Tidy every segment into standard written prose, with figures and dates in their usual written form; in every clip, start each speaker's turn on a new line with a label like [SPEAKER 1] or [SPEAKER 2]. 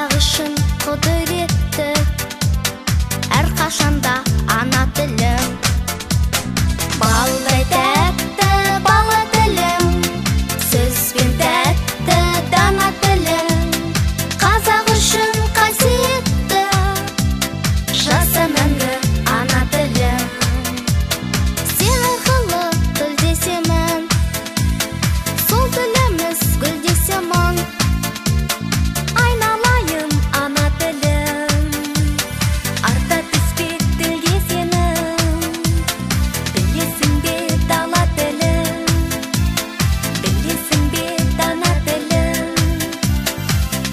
[SPEAKER 1] Қазақ үшін құдіретті, әрқашанда ана тілім. Балдай тәтті бала тілім, сөзбен тәтті дана тілім. Қазақ үшін қасиетті, жаса мәңгі ана тілім. Сен арқылы тілдесемін, сол тіліміз гүлдесемін. Айналайын ана тілім, арта түспек тілге сенің. Білесің бе дала тілім, білесің бе дана тілім.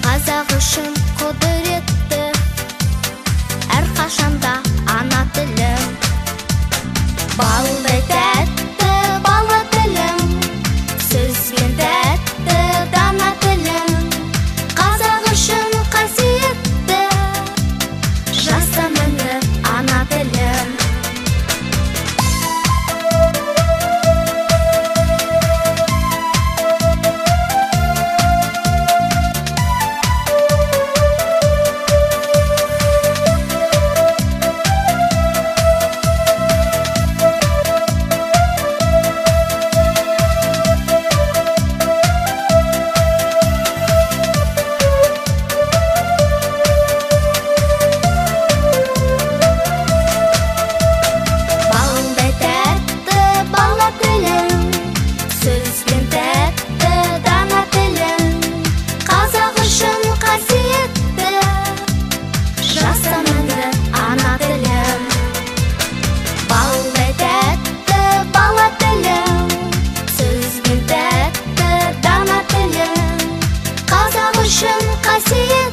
[SPEAKER 1] Қазақ үшін құдіретті, әрқашанда ана тілім. Балдай тәтті бала тілім, сөзбен тәтті дана тілім. Қазақ үшін қасиетті, жаса мәңгі ана тілім. Балдай тәтті бала тілім, сөзбен тәтті дана тілім. Қазақ үшін қасиетті, жаса мәңгі ана тілім. Балдай тәтті бала тілім, сөзбен тәтті дана тілім. Қазақ үшін қасиетті,